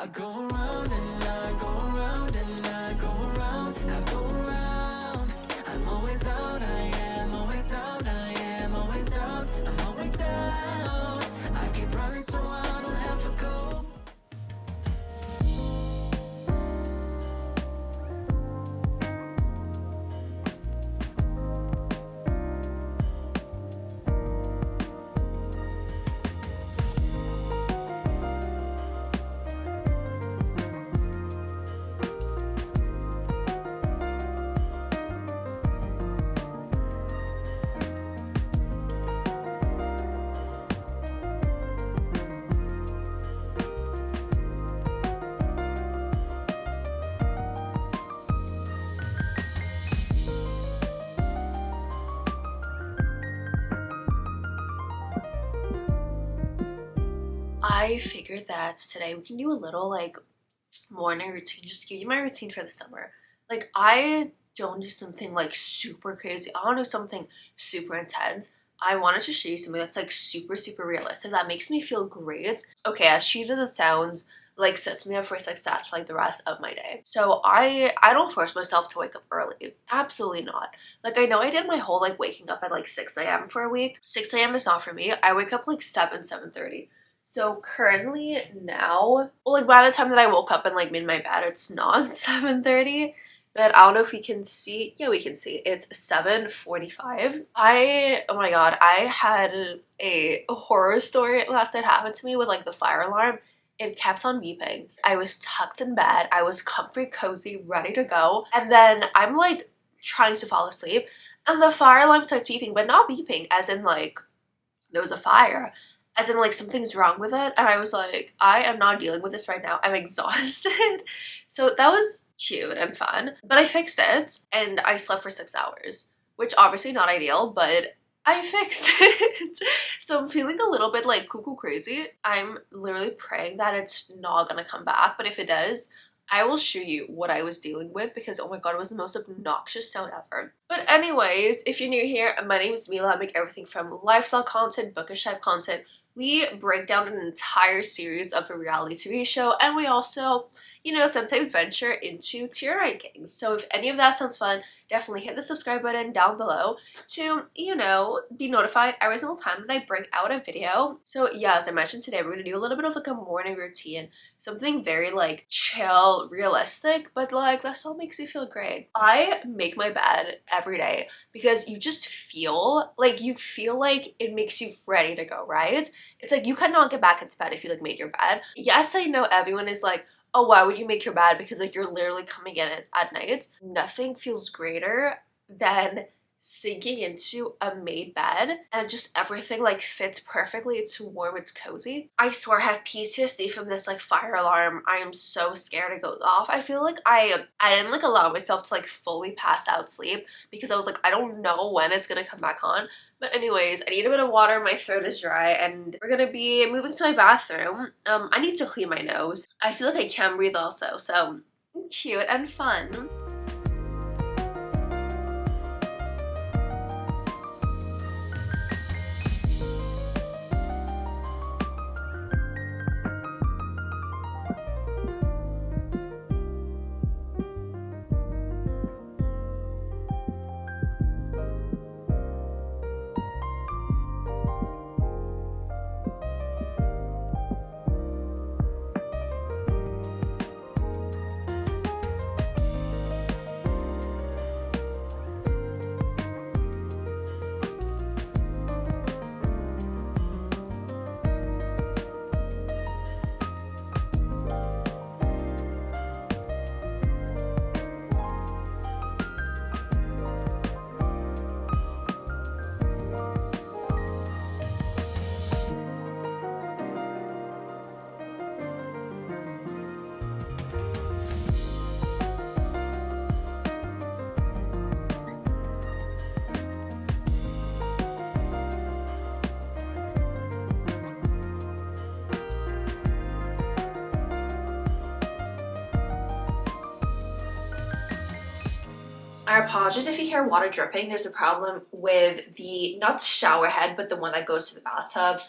I go around and I go around and I go around, I go around. I'm always out, I am always out, I am always out, I'm always out. I keep running so I don't have to go. I figured that today we can do a little like morning routine, just give you my routine for the summer. Like I don't do something like super crazy. I want to do something super intense. I wanted to show you something that's like super realistic that makes me feel great. Okay, as cheesy as it sounds, like sets me up for success for like the rest of my day. So I don't force myself to wake up early. Absolutely not. Like I know I did my whole like waking up at like 6 a.m. for a week. 6 a.m. is not for me. I wake up like 7:30. So currently now, well, like by the time that I woke up and like made my bed, it's not 7:30. But I don't know if we can see. Yeah, we can see. It's 7:45. Oh my god, I had a horror story last night happen to me with like the fire alarm. It kept on beeping. I was tucked in bed. I was comfy, cozy, ready to go. And then I'm like trying to fall asleep. And the fire alarm starts beeping, but not beeping as in like there was a fire, as in like something's wrong with it. And I was like, I am not dealing with this right now, I'm exhausted. So that was cute and fun, but I fixed it and I slept for 6 hours, which obviously not ideal, but I fixed it. So I'm feeling a little bit like cuckoo crazy. I'm literally praying that it's not gonna come back, but if it does, I will show you what I was dealing with because oh my god, it was the most obnoxious sound ever. But anyways, if you're new here, my name is Mila. I make everything from lifestyle content, bookish type content. We break down an entire series of a reality TV show, and we also, you know, sometimes venture into tier rankings. So if any of that sounds fun, definitely hit the subscribe button down below to, you know, be notified every single time that I bring out a video. So yeah, as I mentioned today, we're gonna do a little bit of like a morning routine, something very like chill, realistic, but like that still makes you feel great. I make my bed every day because you just feel like it makes you ready to go, right? It's like you cannot get back into bed if you like made your bed. Yes, I know everyone is like, oh, why would you make your bed? Because like you're literally coming in at night. Nothing feels greater than sinking into a made bed and just everything like fits perfectly. It's warm, it's cozy. I swear I have PTSD from this like fire alarm. I am so scared it goes off. I feel like I didn't like allow myself to like fully pass out sleep because I was like, I don't know when it's gonna come back on. But anyways, I need a bit of water, my throat is dry, and we're gonna be moving to my bathroom. I need to clean my nose. I feel like I can breathe also, so cute and fun. I apologize if you hear water dripping. There's a problem with not the shower head, but the one that goes to the bathtub.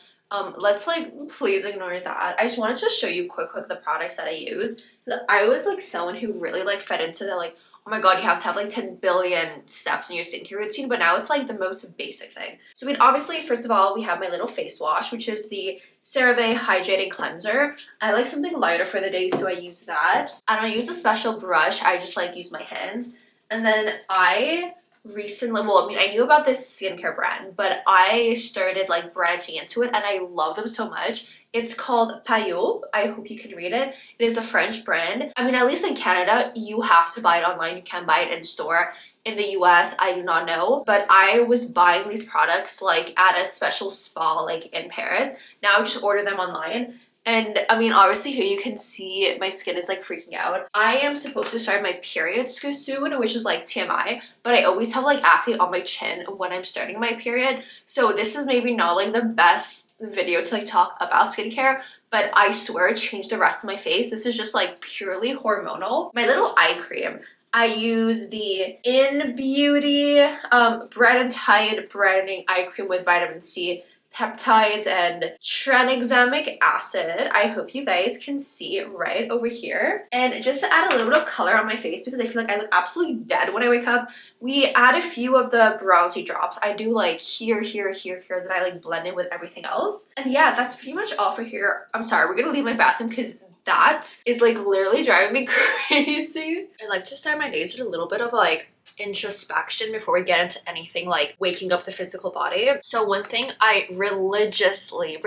Let's like please ignore that. I just wanted to show you quick the products that I use. I was like someone who really like fed into the like, oh my god, you have to have like 10 billion steps in your skincare routine, but now it's like the most basic thing. So I mean, obviously, first of all, we have my little face wash, which is the CeraVe Hydrating Cleanser. I like something lighter for the day, so I use that. I don't use a special brush, I just like use my hands. And then I recently, well, I mean, I knew about this skincare brand, but I started like branching into it and I love them so much. It's called Taillot. I hope you can read it. It is a French brand. I mean, at least in Canada, you have to buy it online. You can't buy it in store. In the US, I do not know, but I was buying these products like at a special spa like in Paris. Now I just order them online. And I mean, obviously here you can see my skin is like freaking out. I am supposed to start my period soon, which is like TMI, but I always have like acne on my chin when I'm starting my period. So this is maybe not like the best video to like talk about skincare, but I swear it changed the rest of my face. This is just like purely hormonal. My little eye cream. I use the In Beauty Bread and Tide Brightening Eye Cream with vitamin C, peptides, and tranexamic acid. I hope you guys can see it right over here. And just to add a little bit of color on my face because I feel like I look absolutely dead when I wake up, we add a few of the bronzy drops. I do like here, that I like blend in with everything else. And yeah, that's pretty much all for here. I'm sorry, we're gonna leave my bathroom because that is like literally driving me crazy. I like to start my days with a little bit of like introspection before we get into anything like waking up the physical body. So one thing I religiously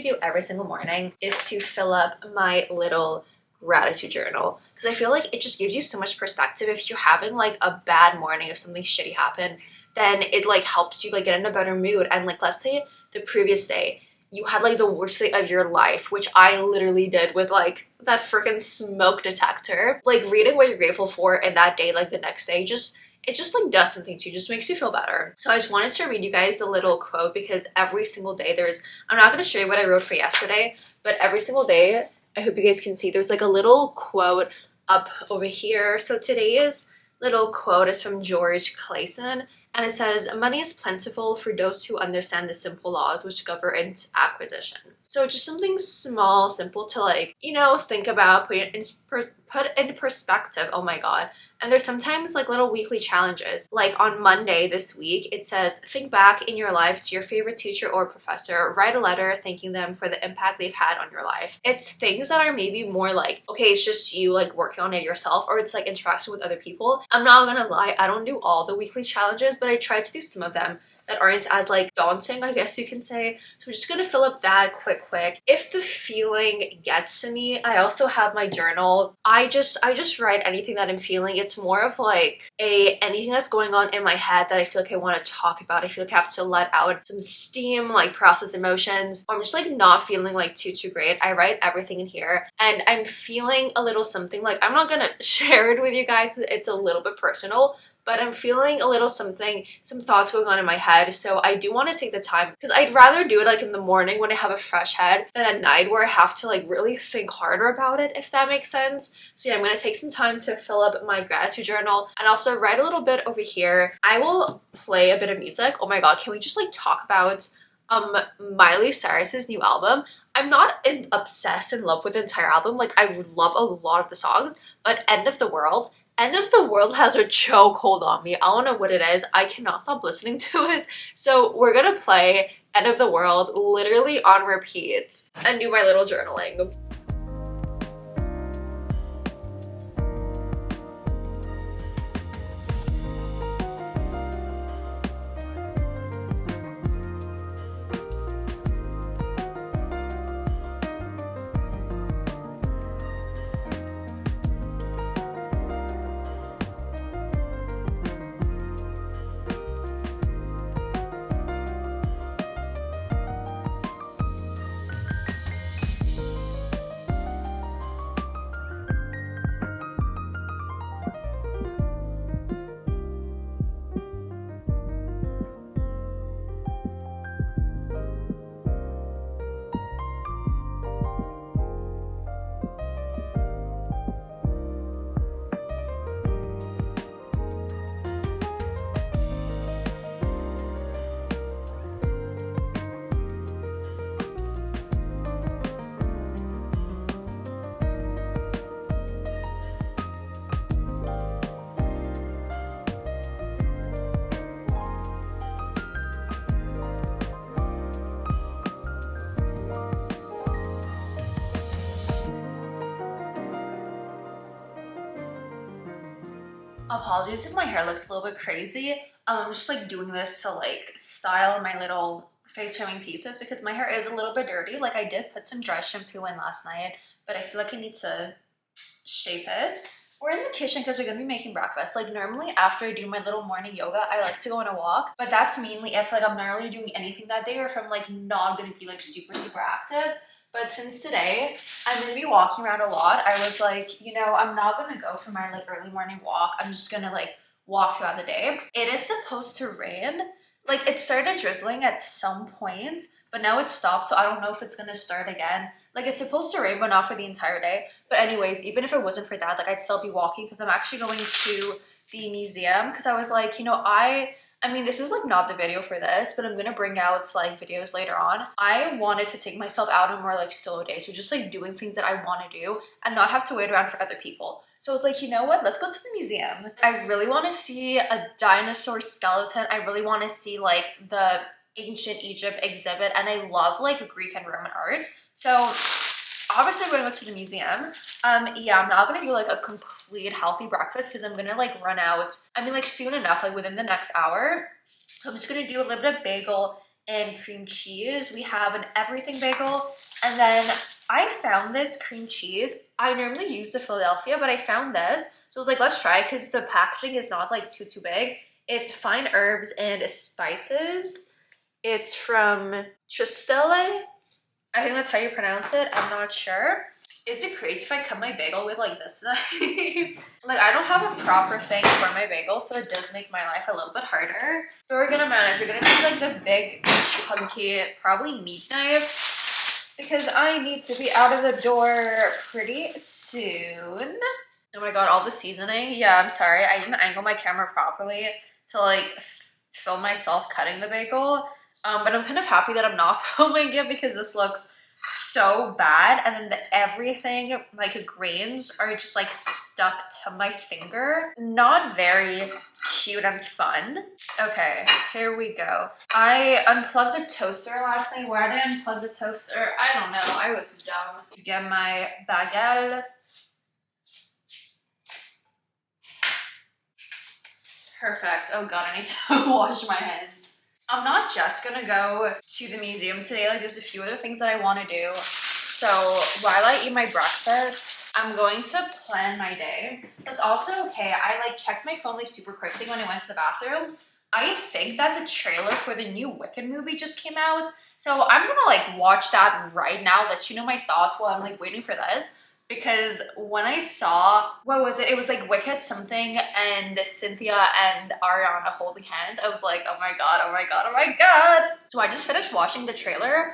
do every single morning is to fill up my little gratitude journal because I feel like it just gives you so much perspective. If you're having like a bad morning, if something shitty happened, then it like helps you like get in a better mood. And like, let's say the previous day you had like the worst day of your life, which I literally did with like that freaking smoke detector. Like reading what you're grateful for in that day, like the next day, it just like does something to you, just makes you feel better. So I just wanted to read you guys the little quote because every single day I'm not going to show you what I wrote for yesterday, but every single day, I hope you guys can see, there's like a little quote up over here. So today's little quote is from George Clayson. And it says, money is plentiful for those who understand the simple laws which govern its acquisition. So just something small, simple to like, you know, think about, put in perspective. Oh my god. And there's sometimes like little weekly challenges. Like on Monday this week, it says, think back in your life to your favorite teacher or professor, write a letter thanking them for the impact they've had on your life. It's things that are maybe more like, okay, it's just you like working on it yourself, or it's like interaction with other people. I'm not gonna lie, I don't do all the weekly challenges, but I try to do some of them that aren't as like daunting, I guess you can say. So we're just gonna fill up that quick. If the feeling gets to me, I also have my journal. I just write anything that I'm feeling. It's more of like anything that's going on in my head that I feel like I want to talk about. I feel like I have to let out some steam, like process emotions. Or I'm just like not feeling like too great. I write everything in here and I'm feeling a little something. Like I'm not gonna share it with you guys because it's a little bit personal, but I'm feeling a little something, some thoughts going on in my head. So I do want to take the time because I'd rather do it like in the morning when I have a fresh head than at night where I have to like really think harder about it, if that makes sense. So yeah, I'm going to take some time to fill up my gratitude journal and also write a little bit over here. I will play a bit of music. Oh my god, can we just like talk about Miley Cyrus's new album? I'm not obsessed in love with the entire album. Like I love a lot of the songs, but End of the World has a chokehold on me. I don't know what it is. I cannot stop listening to it. So we're gonna play End of the World literally on repeat and do my little journaling. Apologies if my hair looks a little bit crazy. I'm just like doing this to like style my little face framing pieces because my hair is a little bit dirty. Like I did put some dry shampoo in last night, but I feel like I need to shape it. We're in the kitchen because we're gonna be making breakfast. Like normally after I do my little morning yoga, I like to go on a walk, but that's mainly if like I'm not really doing anything that day or if I'm like not gonna be like super active. But since today I'm gonna be walking around a lot, I was like, you know, I'm not gonna go for my like early morning walk. I'm just gonna like walk throughout the day. It is supposed to rain. Like it started drizzling at some point, but now it stopped, so I don't know if it's gonna start again. Like it's supposed to rain, but not for the entire day. But anyways, even if it wasn't for that, like I'd still be walking because I'm actually going to the museum because I was like, you know, I mean, this is like not the video for this, but I'm gonna bring out like videos later on. I wanted to take myself out on more like solo days, so just like doing things that I want to do and not have to wait around for other people. So I was like, you know what, let's go to the museum. I really want to see a dinosaur skeleton. I really want to see like the ancient Egypt exhibit, and I love like Greek and Roman art. So obviously we're gonna go to the museum. Yeah, I'm not gonna do like a complete healthy breakfast because I'm gonna like run out, I mean like soon enough, like within the next hour. So I'm just gonna do a little bit of bagel and cream cheese. We have an everything bagel, and then I found this cream cheese. I normally use the Philadelphia, but I found this, so I was like, let's try it because the packaging is not like too big. It's fine herbs and spices. It's from Tristele. I think that's how you pronounce it. I'm not sure. Is it crazy if I cut my bagel with like this knife? Like I don't have a proper thing for my bagel, so it does make my life a little bit harder. But we're gonna manage. We're gonna take like the big, chunky, probably meat knife because I need to be out of the door pretty soon. Oh my god, all the seasoning. Yeah, I'm sorry. I didn't angle my camera properly to like film myself cutting the bagel. But I'm kind of happy that I'm not filming it because this looks so bad, and then everything, like grains, are just like stuck to my finger. Not very cute and fun. Okay, here we go. I unplugged the toaster last night. Why did I unplug the toaster? I don't know. I was dumb. Get my baguette. Perfect. Oh god, I need to wash my hands. I'm not just gonna go to the museum today. Like there's a few other things that I want to do. So while I eat my breakfast, I'm going to plan my day. That's also okay. I like checked my phone like super quickly when I went to the bathroom. I think that the trailer for the new Wicked movie just came out. So I'm gonna like watch that right now, let you know my thoughts while I'm like waiting for this. Because when I saw, what was it? It was like Wicked something and Cynthia and Ariana holding hands. I was like, oh my god, oh my god, oh my god. So I just finished watching the trailer.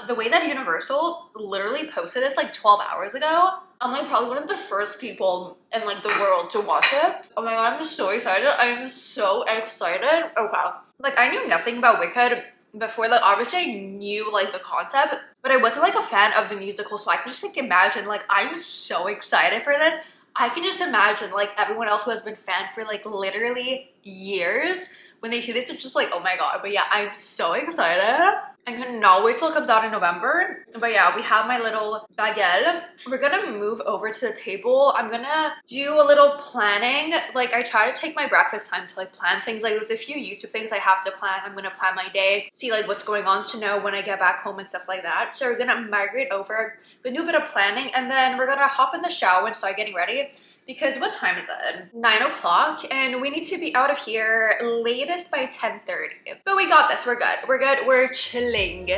The way that Universal literally posted this like 12 hours ago, I'm like probably one of the first people in like the world to watch it. Oh my god, I'm so excited. I'm so excited. Oh wow. Like I knew nothing about Wicked before. Like obviously I knew like the concept, but I wasn't like a fan of the musical, so I can just like imagine, like I'm so excited for this. I can just imagine like everyone else who has been fan for like literally years, when they see this, it's just like, oh my god. But yeah, I'm so excited. I cannot wait till it comes out in November. But yeah, we have my little baguette. We're gonna move over to the table. I'm gonna do a little planning. Like I try to take my breakfast time to like plan things. Like there's a few YouTube things I have to plan. I'm gonna plan my day, see like what's going on to know when I get back home and stuff like that. So we're gonna migrate over, gonna do a bit of planning, and then we're gonna hop in the shower and start getting ready. Because what time is it? 9 o'clock, and we need to be out of here latest by 10:30. But we got this, we're good. We're good, we're chilling.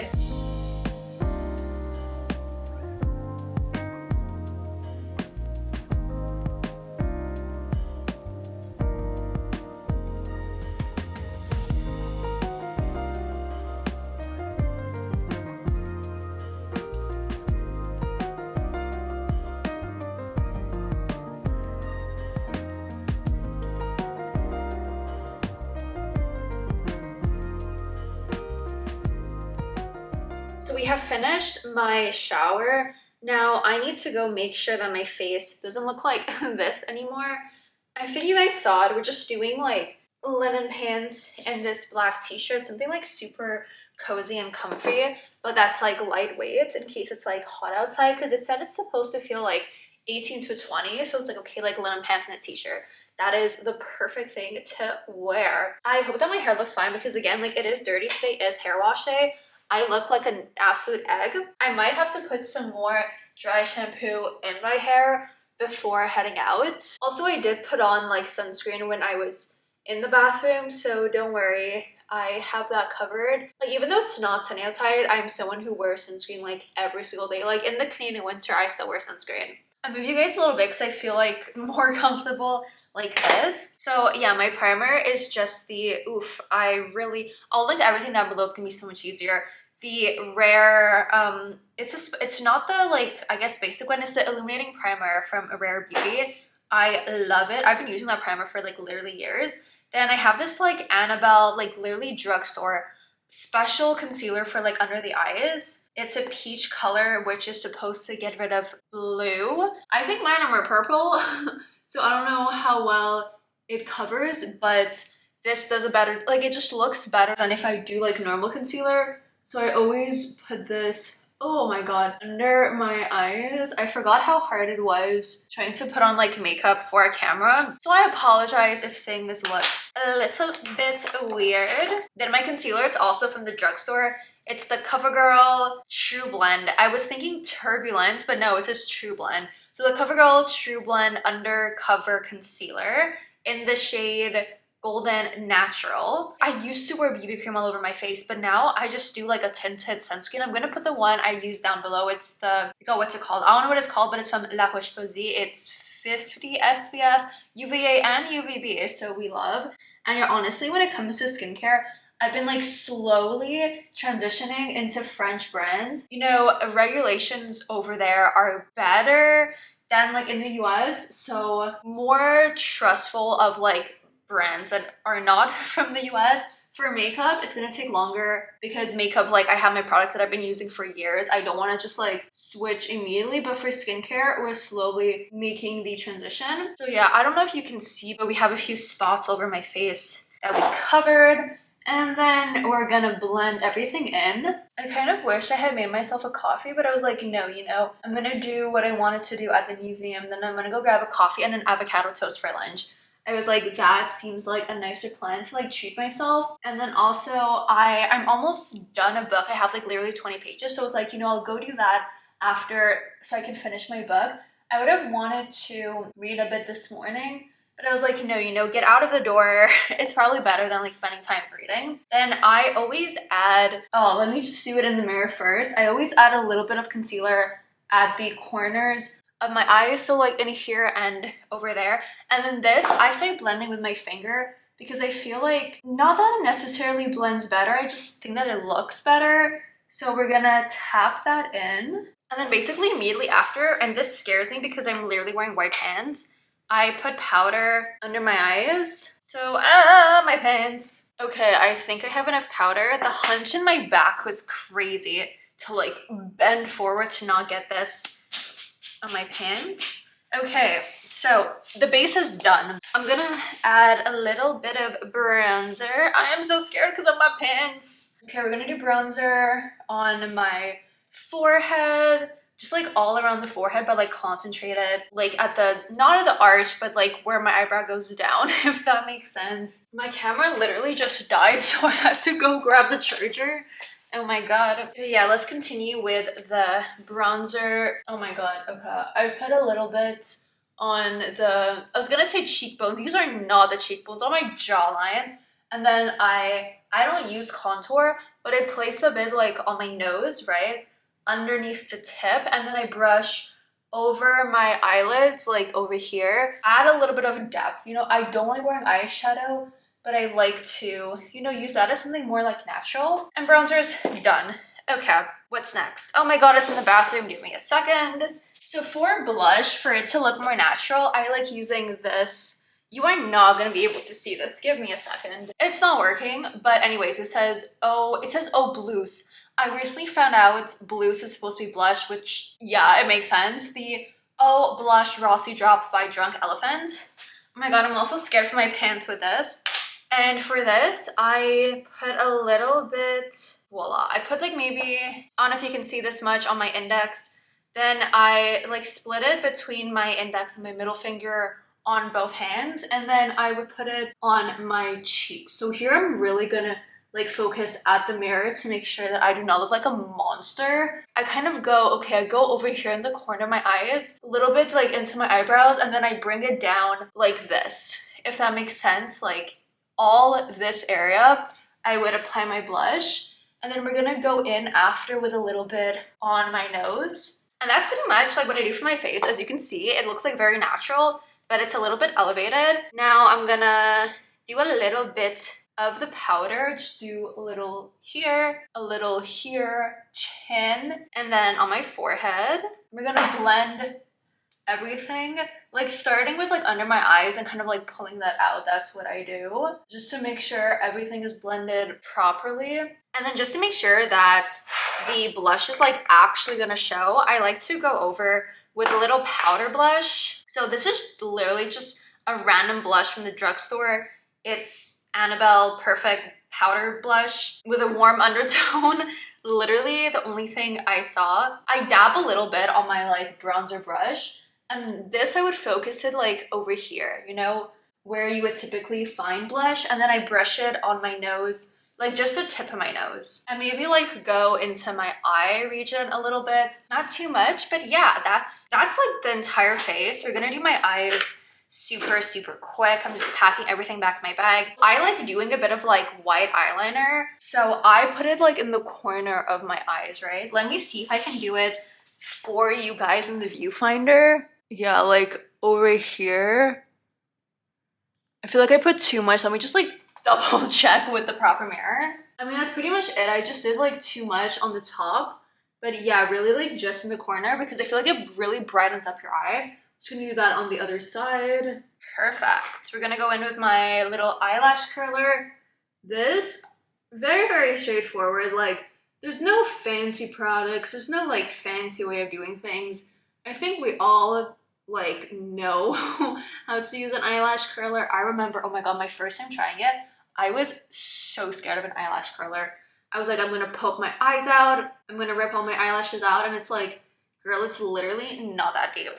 So we have finished my shower. Now I need to go make sure that my face doesn't look like this anymore. I think you guys saw it. We're just doing like linen pants and this black t-shirt, something like super cozy and comfy, but that's like lightweight in case it's like hot outside, because it said it's supposed to feel like 18 to 20. So it's like, okay, like linen pants and a t-shirt. that is the perfect thing to wear. I hope that my hair looks fine because again, like it is dirty. Today is hair wash day. I look like an absolute egg. I might have to put some more dry shampoo in my hair before heading out. Also, I did put on like sunscreen when I was in the bathroom, so don't worry, I have that covered. Like even though it's not sunny outside, I'm someone who wears sunscreen like every single day. Like in the Canadian winter, I still wear sunscreen. I'll move you guys a little bit because I feel like more comfortable like this. So yeah, my primer is just the, I'll link everything down below. It's gonna be so much easier. The Rare, it's not the like, I guess basic one, it's the illuminating primer from Rare Beauty. I love it. I've been using that primer for like literally years. Then I have this like Annabelle, like literally drugstore special concealer for like under the eyes. It's a peach color, which is supposed to get rid of blue. I think mine are more purple, so I don't know how well it covers, but this does a better, like it just looks better than if I do like normal concealer. So I always put this, oh my god, under my eyes. I forgot how hard it was trying to put on like makeup for a camera. So I apologize if things look a little bit weird. Then my concealer, it's also from the drugstore. It's the CoverGirl True Blend. I was thinking Turbulence, but no, it says True Blend. So the CoverGirl True Blend Undercover Concealer in the shade Golden Natural. I used to wear BB cream all over my face, but now I just do like a tinted sunscreen. I'm gonna put the one I use down below. It's the, I forgot what's it called. I don't know what it's called, but it's from La Roche-Posay. It's 50 SPF, UVA and UVB, so we love. And yeah, honestly, when it comes to skincare, I've been like slowly transitioning into French brands. You know, regulations over there are better than like in the US, so more trustful of like brands that are not from the US. For makeup, it's gonna take longer because makeup, like I have my products that I've been using for years. I don't want to just like switch immediately, but for skincare, we're slowly making the transition. So yeah, I don't know if you can see, but we have a few spots over my face that we covered. And then we're gonna blend everything in. I kind of wish I had made myself a coffee, but I was like, no, you know, I'm gonna do what I wanted to do at the museum. Then I'm gonna go grab a coffee and an avocado toast for lunch. I was like, that seems like a nicer plan to like treat myself. And then also I'm almost done a book. I have like literally 20 pages. So I was like, you know, I'll go do that after so I can finish my book. I would have wanted to read a bit this morning, but I was like, no, you know, get out of the door. It's probably better than like spending time reading. Then I always add, oh, let me just do it in the mirror first. I always add a little bit of concealer at the corners of my eyes, so like in here and over there. And then this, I start blending with my finger because I feel like, not that it necessarily blends better, I just think that it looks better. So we're gonna tap that in. And then basically immediately after, and this scares me because I'm literally wearing white pants, I put powder under my eyes. So, my pants. Okay, I think I have enough powder. The hunch in my back was crazy to like bend forward to not get this on my pants. Okay, so the base is done. I'm gonna add a little bit of bronzer. I am so scared because of my pants. Okay, we're gonna do bronzer on my forehead, just like all around the forehead, but like concentrated, like at the, not at the arch, but like where my eyebrow goes down, if that makes sense. My camera literally just died, so I had to go grab the charger. Oh my god. Yeah, let's continue with the bronzer. Oh my god, okay. I put a little bit on the, I was gonna say cheekbone. These are not the cheekbones, on my jawline. And then I don't use contour, but I place a bit like on my nose, right? Underneath the tip. And then I brush over my eyelids, like over here. Add a little bit of depth. You know, I don't like wearing eyeshadow, but I like to, you know, use that as something more like natural. And bronzer's done. Okay, what's next? Oh my god, it's in the bathroom. Give me a second. So for blush, for it to look more natural, I like using this. You are not gonna be able to see this. Give me a second. It's not working, but anyways, it says, oh, Blues. I recently found out Blues is supposed to be blush, which, yeah, it makes sense. The Oh Blush Rossi Drops by Drunk Elephant. Oh my god, I'm also scared for my pants with this. And for this, I put a little bit, voila. I put like maybe, I don't know if you can see this much on my index. Then I like split it between my index and my middle finger on both hands, and then I would put it on my cheeks. So here I'm really gonna like focus at the mirror to make sure that I do not look like a monster. I kind of go, okay, I go over here in the corner of my eyes, a little bit like into my eyebrows, and then I bring it down like this, if that makes sense. Like all this area, I would apply my blush, and then we're gonna go in after with a little bit on my nose. And that's pretty much like what I do for my face. As you can see, it looks like very natural, but it's a little bit elevated. Now I'm gonna do a little bit of the powder. Just do a little here, chin, and then on my forehead. We're gonna blend everything, like starting with like under my eyes and kind of like pulling that out. That's what I do, just to make sure everything is blended properly. And then just to make sure that the blush is like actually gonna show, I like to go over with a little powder blush. So this is literally just a random blush from the drugstore. It's Annabelle Perfect powder blush with a warm undertone. Literally the only thing I saw. I dab a little bit on my like bronzer brush, and this I would focus it like over here, you know, where you would typically find blush, and then I brush it on my nose, like just the tip of my nose, and maybe like go into my eye region a little bit. Not too much, but yeah, that's like the entire face. We're gonna do my eyes super quick. I'm just packing everything back in my bag. I like doing a bit of like white eyeliner, so I put it like in the corner of my eyes, right? Let me see if I can do it for you guys in the viewfinder. Yeah, like over here. I feel like I put too much. Let me just like double check with the proper mirror. I mean, that's pretty much it. I just did like too much on the top, but yeah, really like just in the corner, because I feel like it really brightens up your eye. Just gonna do that on the other side. Perfect. We're gonna go in with my little eyelash curler. This, very straightforward. Like, there's no fancy products. There's no like fancy way of doing things. I think we all like know how to use an eyelash curler. I remember, oh my god, my first time trying it, I was so scared of an eyelash curler. I was like, I'm gonna poke my eyes out. I'm gonna rip all my eyelashes out. And it's like, girl, it's literally not that deep.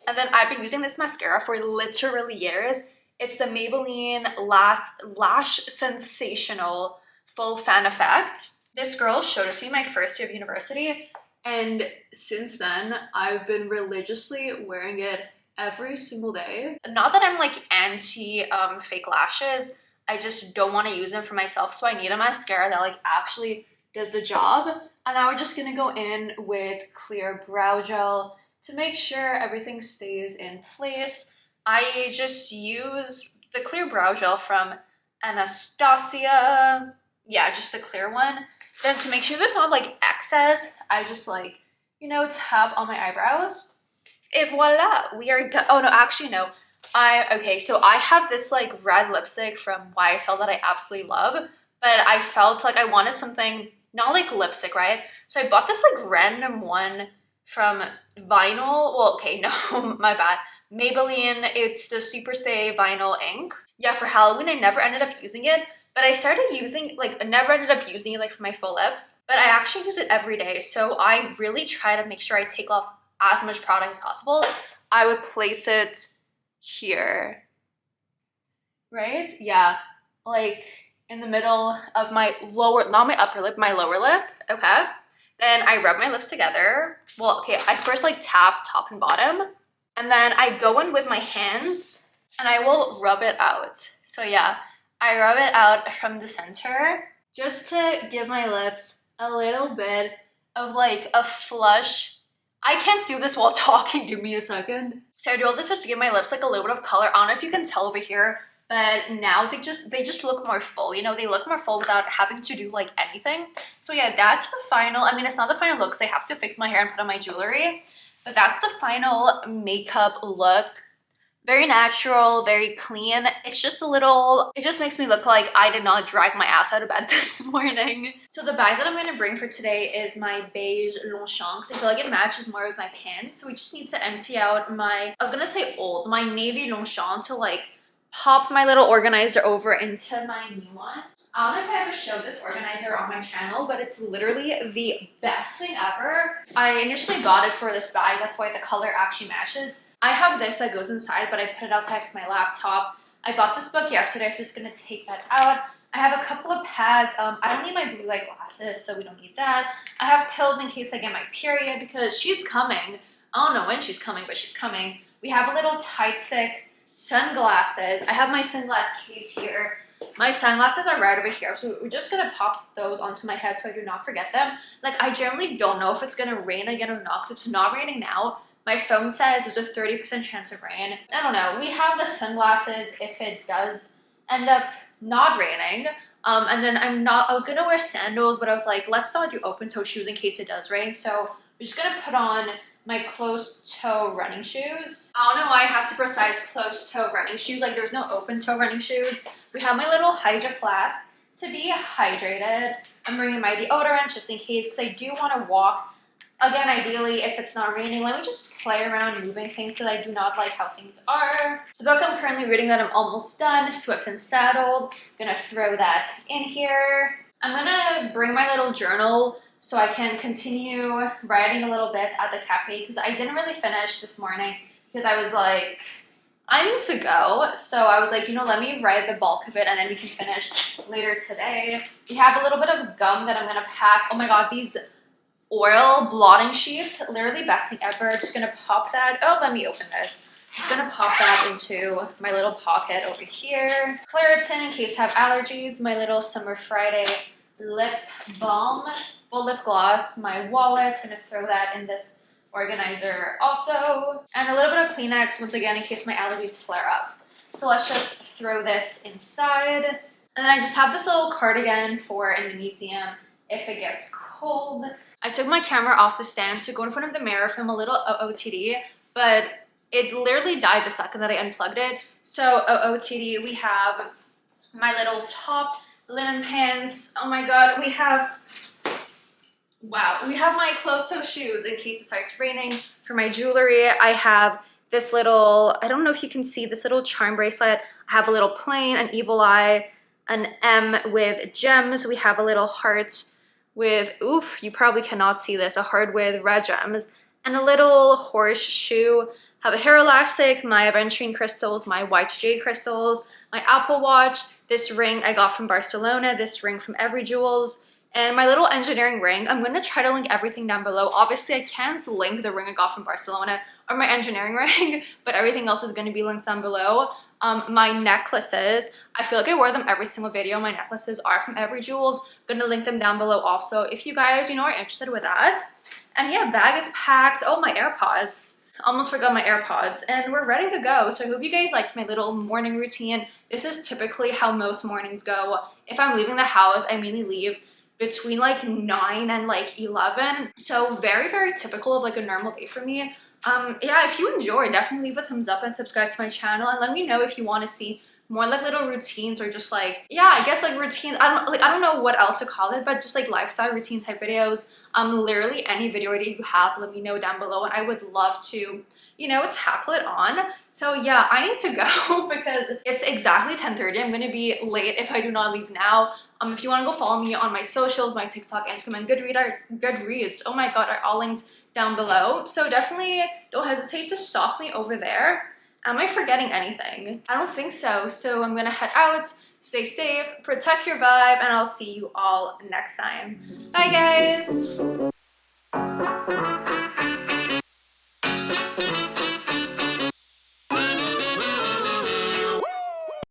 And then I've been using this mascara for literally years. It's the Maybelline Lash Sensational Full Fan Effect. This girl showed it to me my first year of university, and since then, I've been religiously wearing it every single day. Not that I'm like anti fake lashes, I just don't want to use them for myself, so I need a mascara that like actually does the job. And now we're just gonna go in with clear brow gel to make sure everything stays in place. I just use the clear brow gel from Anastasia. Yeah, just the clear one. Then to make sure there's not like excess, I just like, you know, tap on my eyebrows. Et voila, we are done. Oh no, actually no. Okay, so I have this like red lipstick from YSL that I absolutely love, but I felt like I wanted something, not like lipstick, right? So I bought this like random one from Vinyl. Well, okay, no, my bad. Maybelline, it's the Superstay Vinyl Ink. Yeah, for Halloween, I never ended up using it, but I started using, like, I never ended up using it, like, for my full lips, but I actually use it every day, so I really try to make sure I take off as much product as possible. I would place it here, right? Yeah, like, in the middle of my lower, not my upper lip, my lower lip, okay? Then I rub my lips together. Well, okay, I first like tap top and bottom, and then I go in with my hands and I will rub it out. So yeah, I rub it out from the center just to give my lips a little bit of like a flush. I can't do this while talking, give me a second. So I do all this just to give my lips like a little bit of color. I don't know if you can tell over here, but now they just look more full, you know, they look more full without having to do like anything. So yeah, that's the final, I mean, it's not the final look because I have to fix my hair and put on my jewelry, but that's the final makeup look. Very natural, very clean. It's just a little, it just makes me look like I did not drag my ass out of bed this morning. So the bag that I'm going to bring for today is my beige Longchamp because I feel like it matches more with my pants. So we just need to empty out my, I was going to say old, my navy Longchamp to like pop my little organizer over into my new one. I don't know if I ever showed this organizer on my channel, but it's literally the best thing ever. I initially got it for this bag, that's why the color actually matches. I have this that goes inside, but I put it outside for my laptop. I bought this book yesterday, so I'm just gonna take that out. I have a couple of pads. I don't need my blue light glasses, so we don't need that. I have pills in case I get my period because she's coming. I don't know when she's coming, but she's coming. We have a little tight stick, sunglasses. I have my sunglass case here. My sunglasses are right over here, so we're just gonna pop those onto my head so I do not forget them. Like, I generally don't know if it's gonna rain again or not, because it's not raining now. My phone says there's a 30% chance of rain. I don't know. We have the sunglasses if it does end up not raining. And then I was gonna wear sandals, but I was like, let's not do open toe shoes in case it does rain. So we're just gonna put on my closed toe running shoes. I don't know why I had to precise closed toe running shoes. Like, there's no open toe running shoes. We have my little Hydra flask to be hydrated. I'm bringing my deodorant just in case because I do want to walk. Again, ideally, if it's not raining, let me just play around moving things because I do not like how things are. The book I'm currently reading that I'm almost done, Swift and Saddled. Gonna throw that in here. I'm gonna bring my little journal so I can continue writing a little bit at the cafe because I didn't really finish this morning because I was like, I need to go. So I was like, you know, let me write the bulk of it and then we can finish later today. We have a little bit of gum that I'm gonna pack. Oh my god, these oil blotting sheets, literally best thing ever. Just gonna pop that. Oh, let me open this. Just gonna pop that into my little pocket over here. Claritin in case I have allergies. My little Summer Friday lip balm. Well, lip gloss. My wallet. Gonna throw that in this organizer also. And a little bit of Kleenex, once again, in case my allergies flare up. So let's just throw this inside. And then I just have this little cardigan for in the museum if it gets cold. I took my camera off the stand to go in front of the mirror, film a little OOTD, but it literally died the second that I unplugged it. So OOTD, we have my little top linen pants. Oh my god, we have my closed-toe shoes in case it starts raining. For my jewelry, I have this little, I don't know if you can see, this little charm bracelet. I have a little plain, an evil eye, an M with gems. We have a little heart with, oof, you probably cannot see this, a heart with red gems, and a little horseshoe. Have a hair elastic, my aventurine crystals, my white jade crystals, my Apple Watch, this ring I got from Barcelona, this ring from Every Jewels, and my little engineering ring. I'm going to try to link everything down below. Obviously, I can't link the ring I got from Barcelona or my engineering ring, but everything else is going to be linked down below. My necklaces, I feel like I wear them every single video. My necklaces are from Every Jewels. Gonna link them down below also if you guys, you know, are interested with that. And yeah, bag is packed. Oh, my AirPods. Almost forgot my AirPods. And we're ready to go. So I hope you guys liked my little morning routine. This is typically how most mornings go. If I'm leaving the house, I mainly leave between like 9 and like 11. So very, very typical of like a normal day for me. Yeah, if you enjoyed, definitely leave a thumbs up and subscribe to my channel, and let me know if you want to see more like little routines or just like, yeah, I guess like routines. I don't know what else to call it, but just like lifestyle routine type videos. Literally any video idea you have, let me know down below, and I would love to, you know, tackle it on. So yeah, I need to go because it's exactly 10:30. I'm gonna be late if I do not leave now. If you want to go follow me on my socials, my TikTok, Instagram, and Goodreads, oh my god, are all linked down below. So definitely don't hesitate to stalk me over there. Am I forgetting anything? I don't think so. So I'm gonna head out, stay safe, protect your vibe, and I'll see you all next time. Bye guys!